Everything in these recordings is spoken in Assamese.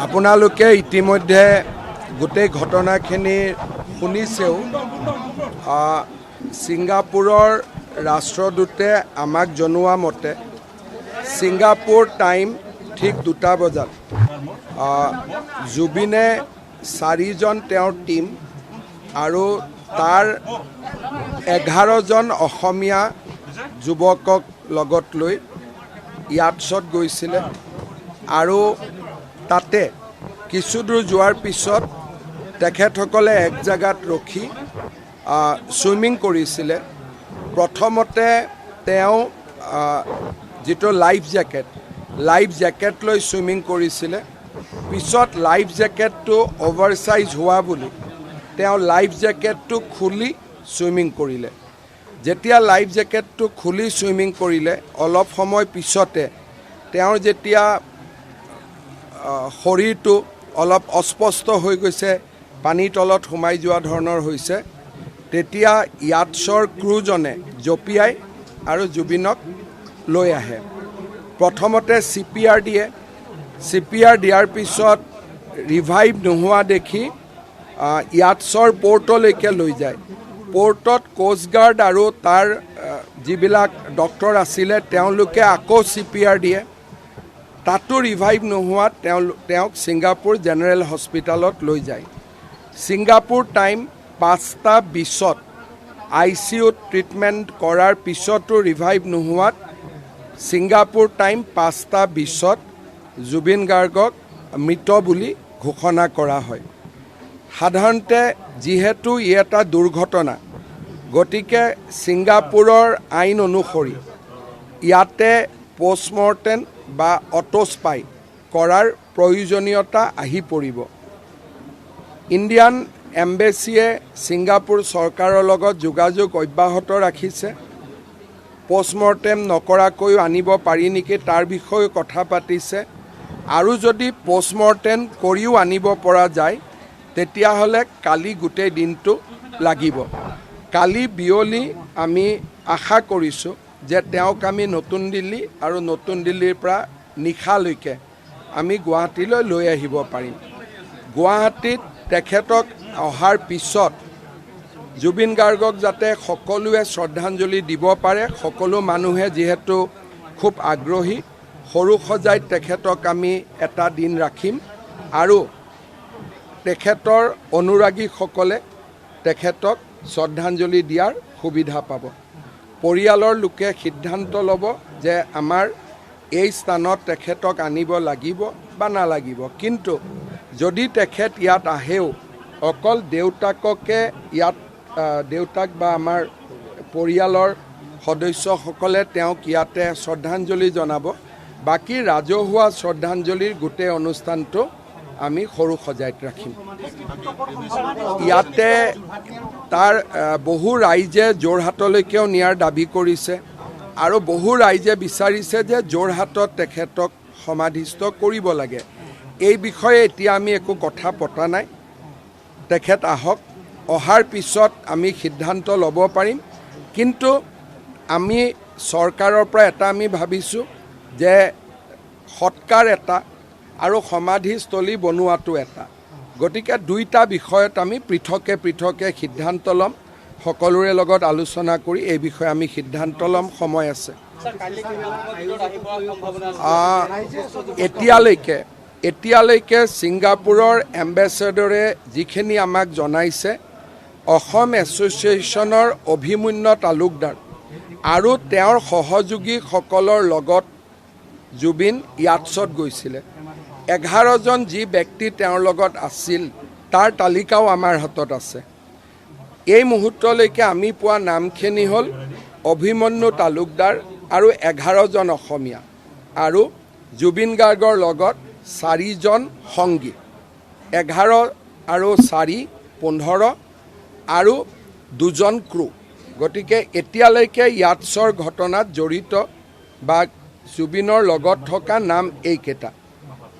আপোনালোকে ইতিমধ্যে গোটেই ঘটনাখিনি শুনিছেও। ছিংগাপুৰৰ ৰাষ্ট্ৰদূতে আমাক জনোৱা মতে ছিংগাপুৰ টাইম ঠিক 2টা বজাত জুবিনে 4জন তেওঁৰ টীম আৰু তাৰ 11জন অসমীয়া যুৱকক লগত লৈ ইয়াটছত গৈছিলে আৰু তাতে কিছু দূৰ যোৱাৰ পিছত তেখেতসকলে এক জায়গাত ৰখি সুইমিং কৰিছিলে। প্ৰথমতে তেওঁ যেটো লাইফ জ্যাকেট লৈ সুইমিং কৰিছিলে। পিছত লাইফ জ্যাকেটটো অভাৰসাইজ হোৱা বুলি তেওঁ লাইফ জ্যাকেটটো খুলি সুইমিং কৰিলে। যেতিয়া লাইফ জ্যাকেটটো খুলি সুইমিং কৰিলে অলপ সময় পিছতে তেওঁৰ যেতিয়া শৰীৰটো অলপ অস্পষ্ট হৈ গৈছে, পানীৰ তলত সোমাই যোৱা ধৰণৰ হৈছে, তেতিয়া ইয়াটছৰ ক্ৰুজনে জপিয়াই আৰু জুবিনক লৈ আহে। প্ৰথমতে CPR দিয়ে। CPR দিয়াৰ পিছত ৰিভাইভ নোহোৱা দেখি ইয়াটছৰ পৰ্টলৈকে লৈ যায়। পৰ্টত কোষ্ট গাৰ্ড আৰু তাৰ যিবিলাক ডক্টৰ আছিলে তেওঁলোকে আকৌ CPR দিয়ে। তাতো ৰিভাইভ নোহোৱাত তেওঁক ছিংগাপুৰ জেনেৰেল হস্পিটালত লৈ যায়। ছিংগাপুৰ টাইম 5:20 ICUত ট্ৰিটমেণ্ট কৰাৰ পিছতো ৰিভাইভ নোহোৱাত ছিংগাপুৰ টাইম 5:20 জুবিন গাৰ্গক মৃত বুলি ঘোষণা কৰা হয়। সাধাৰণতে যিহেতু ই এটা দুৰ্ঘটনা, গতিকে ছিংগাপুৰৰ আইন অনুসৰি ইয়াতে পোষ্টমৰ্টেম বা অটোস্পাই কৰাৰ প্ৰয়োজনীয়তা আহি পৰিব। ইণ্ডিয়ান এম্বেচিয়ে ছিংগাপুৰ চৰকাৰৰ লগত যোগাযোগ অব্যাহত ৰাখিছে। পোষ্টমৰ্টেম নকৰাকৈও আনিব পাৰি নেকি তাৰ বিষয়ে কথা পাতিছে। আৰু যদি পোষ্টমৰ্টেম কৰিও আনিব পৰা যায় তেতিয়াহ'লে কালি গোটেই দিনটো লাগিব। কালি বিয়লি আমি আশা কৰিছোঁ যে তেওঁক আমি নতুন দিল্লী আৰু নতুন দিল্লীৰ পৰা নিশালৈকে আমি গুৱাহাটীলৈ লৈ আহিব পাৰিম। গুৱাহাটীত তেখেতক অহাৰ পিছত জুবিন গাৰ্গক যাতে সকলোৱে শ্ৰদ্ধাঞ্জলি দিব পাৰে, সকলো মানুহে যিহেতু খুব আগ্ৰহী, সৰু সজাইত তেখেতক আমি এটা দিন ৰাখিম আৰু তেখেতৰ অনুৰাগীসকলে তেখেতক শ্ৰদ্ধাঞ্জলি দিয়াৰ সুবিধা পাব। পৰিয়ালৰ লোকে সিদ্ধান্ত ল'ব যে আমাৰ এই স্থানত তেখেতক আনিব লাগিব বা নালাগিব। কিন্তু যদি তেখেত ইয়াত আহেও অকল দেউতাককে ইয়াত দেউতাক বা আমাৰ পৰিয়ালৰ সদস্যসকলে তেওঁক ইয়াতে শ্ৰদ্ধাঞ্জলি জনাব। বাকী ৰাজহুৱা শ্ৰদ্ধাঞ্জলিৰ গোটেই অনুষ্ঠানটো আমি সৰু সজাইত ৰাখিম। ইয়াতে তাৰ বহু ৰাইজে যোৰহাটলৈকেও নিয়াৰ দাবী কৰিছে আৰু বহু ৰাইজে বিচাৰিছে যে যোৰহাটত তেখেতক সমাধিস্থ কৰিব লাগে। এই বিষয়ে এতিয়া আমি একো কথা পতা নাই। তেখেত আহক, অহাৰ পিছত আমি সিদ্ধান্ত ল'ব পাৰিম। কিন্তু আমি চৰকাৰৰ পৰা এটা আমি ভাবিছোঁ যে সৎকাৰ এটা আৰু সমাধিস্থলী বনোৱাটো এটা, গতিকে দুইটা বিষয়ত আমি পৃথকে সিদ্ধান্ত ল'ম। সকলোৰে লগত আলোচনা কৰি এই বিষয়ে আমি সিদ্ধান্ত ল'ম। সময় আছে। এতিয়ালৈকে ছিংগাপুৰৰ এম্বেচেডৰে যিখিনি আমাক জনাইছে, অসম এছ'চিয়েশ্যনৰ অভিমন্যু তালুকদাৰ আৰু তেওঁৰ সহযোগীসকলৰ লগত জুবিন ইয়াটছত গৈছিলে। 11জন যি ব্যক্তি তেওঁৰ লগত আছিল তাৰ তালিকাও আমাৰ হাতত আছে। এই মুহূৰ্তলৈকে আমি পোৱা নামখিনি হ'ল অভিমন্যু তালুকদাৰ আৰু 11জন অসমীয়া আৰু জুবিন গাৰ্গৰ লগত 4জন সংগী। 11 আৰু 4 15 আৰু 2জন ক্ৰু। গতিকে এতিয়ালৈকে ইয়াটছৰ ঘটনাত জড়িত বা জুবিনৰ লগত থকা নাম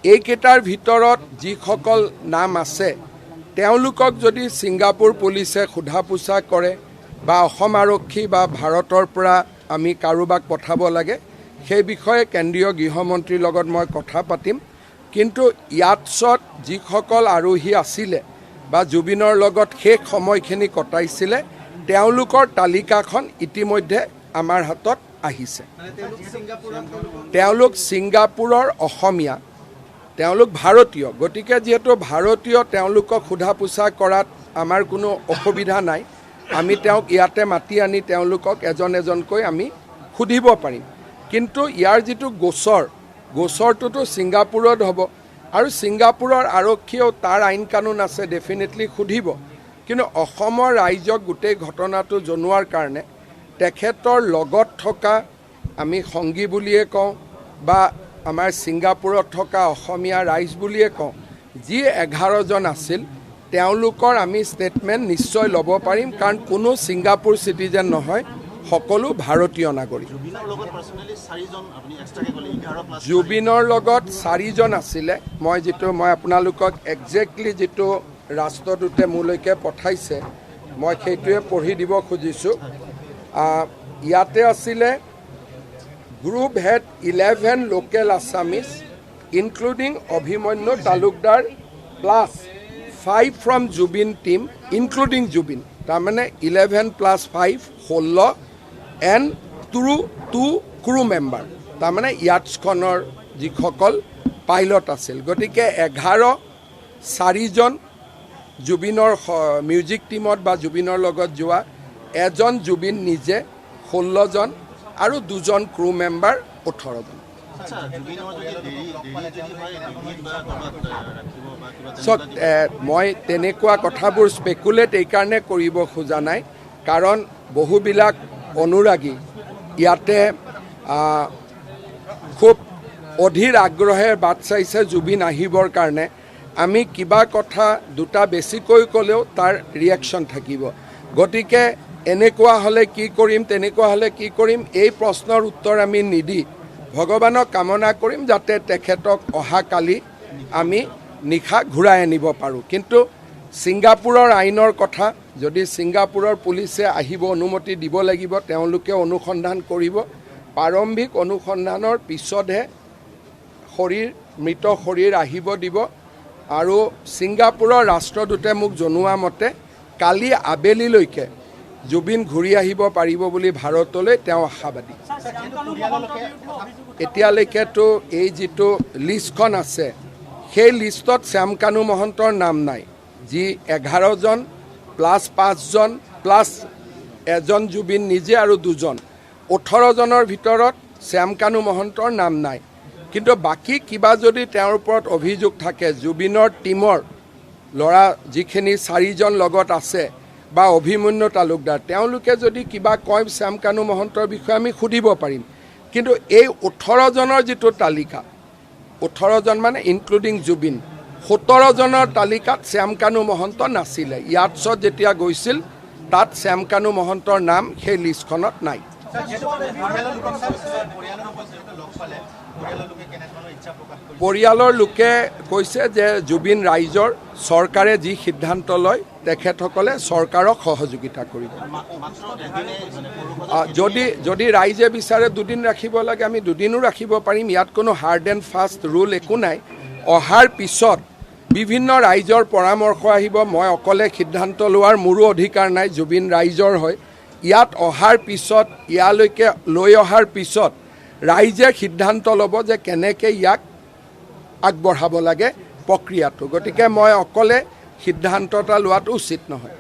এইকেইটাৰ ভিতৰত যিসকল নাম আছে তেওঁলোকক যদি ছিংগাপুৰ পুলিচে সোধা পোছা কৰে বা অসম আৰক্ষী বা ভাৰতৰ পৰা আমি কাৰোবাক পঠাব লাগে, সেই বিষয়ে কেন্দ্ৰীয় গৃহমন্ত্ৰীৰ লগত মই কথা পাতিম কিন্তু ইয়াতছত যিসকল আৰোহী আছিলে বা জুবিনৰ লগত শেষ সময়খিনি কটাইছিলে তেওঁলোকৰ তালিকাখন ইতিমধ্যে আমাৰ হাতত আহিছে তেওঁলোক ছিংগাপুৰৰ অসমীয়া তেওঁলোক ভাৰতীয় গতিকে যেহেতু ভাৰতীয় তেওঁলোকক সোধা পোছা কৰাত আমাৰ কোনো অসুবিধা নাই আমি তেওঁক ইয়াতে মাতি আনি তেওঁলোকক এজন এজনকৈ আমি সুধিব পাৰিম কিন্তু ইয়াৰ যিটো গোচৰটোতো ছিংগাপুৰত হ'ব আৰু ছিংগাপুৰৰ আৰক্ষীয়েও তাৰ আইন কানুন আছে ডেফিনেটলি সুধিব কিন্তু অসমৰ ৰাইজক গোটেই ঘটনাটো জনোৱাৰ কাৰণে তেখেতৰ লগত থকা আমি সংগী বুলিয়ে কওঁ বা আমাৰ ছিংগাপুৰত থকা অসমীয়া ৰাইজ বুলিয়ে কওঁ যি 11 জন আছিল তেওঁলোকৰ আমি ষ্টেটমেণ্ট নিশ্চয় ল'ব পাৰিম কাৰণ কোনো ছিংগাপুৰ চিটিজেন নহয় সকলো ভাৰতীয় নাগৰিক জুবিনৰ লগত 4 জন আছিলে মই আপোনালোকক একজেক্টলি যিটো ৰাষ্ট্ৰদূতে মোলৈকে পঠাইছে মই সেইটোৱে পঢ়ি দিব খুজিছোঁ ইয়াতে আছিলে group head 11 local Assamese including Abhimanyu Talukdar plus 5 from Zubeen team including Zubeen তাৰমানে 11 প্লাছ 5 16 এণ্ড 2 ক্ৰু মেম্বাৰ তাৰমানে ইয়াটছখনৰ যিসকল পাইলট আছিল গতিকে 4 জন জুবিনৰ মিউজিক টিমত বা জুবিনৰ লগত যোৱা এজন জুবিন নিজে 16 জন আৰু 2 জন ক্ৰু মেম্বাৰ 18 জন মই তেনেকুৱা কথাবোৰ স্পেকুলেট এইকাৰণে কৰিব খোজা নাই কাৰণ বহুবিলাক অনুৰাগী ইয়াতে খুব অধীৰ আগ্ৰহে বাট চাইছে জুবিন আহিবৰ কাৰণে আমি কিবা কথা দুটা বেছিকৈ ক'লেও তাৰ ৰিয়েকশ্যন থাকিব গতিকে এনেকুৱা হ'লে কি কৰিম তেনেকুৱা হ'লে কি কৰিম এই প্ৰশ্নৰ উত্তৰ আমি নিদি ভগৱানক কামনা কৰিম যাতে তেখেতক অহাকালি আমি নিশা ঘূৰাই আনিব পাৰোঁ কিন্তু ছিংগাপুৰৰ আইনৰ কথা যদি ছিংগাপুৰৰ পুলিচে আহিব অনুমতি দিব লাগিব তেওঁলোকে অনুসন্ধান কৰিব প্ৰাৰম্ভিক অনুসন্ধানৰ পিছতহে মৃত শৰীৰ আহিব দিব আৰু ছিংগাপুৰৰ ৰাষ্ট্ৰদূতে মোক জনোৱা মতে কালি আবেলিলৈকে জুবিন ঘূৰি আহিব পাৰিব বুলি ভাৰতলৈ তেওঁ আশাবাদী এতিয়ালৈকেতো এই যিটো লিষ্টখন আছে সেই লিষ্টত শ্যামকানু মহন্তৰ নাম নাই যি 11 জন প্লাছ 5 জন প্লাছ এজন জুবিন নিজে আৰু 2 জন 18 জনৰ ভিতৰত শ্যামকানু মহন্তৰ নাম নাই কিন্তু বাকী কিবা যদি তেওঁৰ ওপৰত অভিযোগ থাকে জুবিনৰ টিমৰ ল'ৰা যিখিনি 4 জন লগত আছে বা অভিমন্যু তালুকদাৰ তেওঁলোকে যদি কিবা কয় শ্যামকানু মহন্তৰ বিষয়ে আমি সুধিব পাৰিম কিন্তু এই 18 জনৰ যিটো তালিকা 18 জন মানে ইনক্লুডিং জুবিন 17 জনৰ তালিকাত শ্যামকানু মহন্ত নাছিলে ইয়াতছত যেতিয়া গৈছিল তাত শ্যামকানু মহন্তৰ নাম সেই লিষ্টখনত নাই পৰিয়ালৰ লোকে কৈছে যে জুবিন ৰাইজৰ চৰকাৰে যি সিদ্ধান্ত লয় তেখেতসকলে চৰকাৰক সহযোগিতা কৰিব যদি ৰাইজে বিচাৰে 2 দিন ৰাখিব লাগে আমি 2 দিনো ৰাখিব পাৰিম ইয়াত কোনো হাৰ্ড এণ্ড ফাষ্ট ৰুল একো নাই অহাৰ পিছত বিভিন্ন ৰাইজৰ পৰামৰ্শ আহিব মই অকলে সিদ্ধান্ত লোৱাৰ মোৰো অধিকাৰ নাই জুবিন ৰাইজৰ হয় ইয়াত অহাৰ পিছত ইয়ালৈকে লৈ অহাৰ পিছত ৰাইজে সিদ্ধান্ত ল'ব যে কেনেকৈ ইয়াক আগবঢ়াব লাগে প্ৰক্ৰিয়াটো গতিকে মই অকলে সিদ্ধান্ত এটা লোৱাটো উচিত নহয়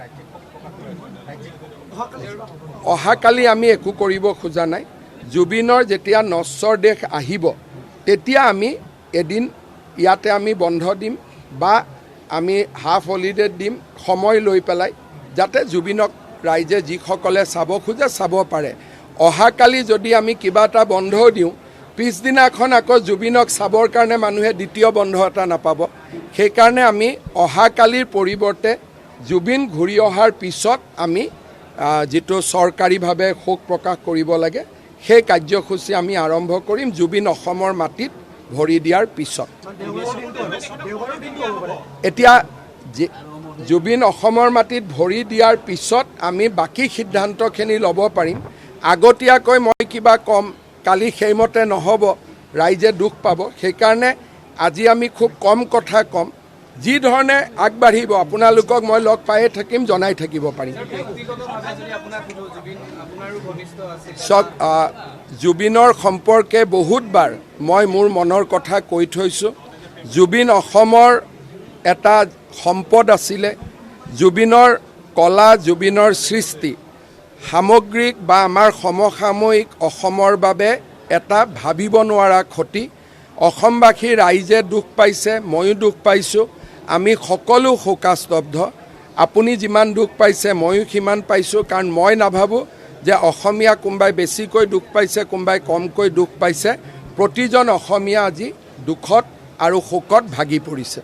অহাকালি আমি একো কৰিব খোজা নাই জুবিনৰ যেতিয়া নশ্বৰ দেশ আহিব তেতিয়া আমি এদিন ইয়াতে আমি বন্ধ দিম বা আমি হাফ হলিডে দিম সময় লৈ পেলাই যাতে জুবিনক ৰাইজে যিসকলে চাব খোজে চাব পাৰে অহাকালি যদি আমি কিবা এটা বন্ধ দিওঁ পিছদিনাখন আকৌ জুবিনক চাবৰ কাৰণে মানুহে দ্বিতীয় বন্ধ এটা নাপাব সেইকাৰণে আমি অহাকালিৰ পৰিৱৰ্তে জুবিন ঘূৰি অহাৰ পিছত আমি যেটো চৰকাৰীভাৱে শোক প্ৰকাশ কৰিব লাগে সেই কাৰ্যসূচী আমি আৰম্ভ কৰিম জুবিন অসমৰ মাটিত ভৰি দিয়াৰ পিছত এতিয়া জুবিন অসমৰ মাটিত ভৰি দিয়াৰ পিছত আমি বাকি সিদ্ধান্তখিনি ল'ব পাৰিম আগতীয়াকৈ মই কিবা কম কালি সেইমতে নহ'ব, ৰাইজে দুখ পাব। সেইকাৰণে আজি আমি খুব কম কথা ক'ম, যি ধৰণে আগবাঢ়িব আপোনালোকক মই লগ পায়ে থাকিম, জনাই থাকিব পাৰিম। চাওক, জুবিনৰ সম্পৰ্কে বহুতবাৰ মই মোৰ মনৰ কথা কৈ থৈছোঁ। জুবিন অসমৰ এটা সম্পদ আছিলে। জুবিনৰ কলা, জুবিনৰ সৃষ্টি সামগ্ৰিক বা আমাৰ সমসাময়িক অসমৰ বাবে এটা ভাবিব নোৱাৰা ক্ষতি। অসমবাসী ৰাইজে দুখ পাইছে, ময়ো দুখ পাইছোঁ। আমি সকলো শোকাস্তব্ধ। আপুনি যিমান দুখ পাইছে ময়ো সিমান পাইছোঁ, কাৰণ মই নাভাবোঁ যে অসমীয়া কোনোবাই বেছিকৈ দুখ পাইছে, কোনোবাই কমকৈ দুখ পাইছে। প্ৰতিজন অসমীয়া আজি দুখত আৰু শোকত ভাগি পৰিছে।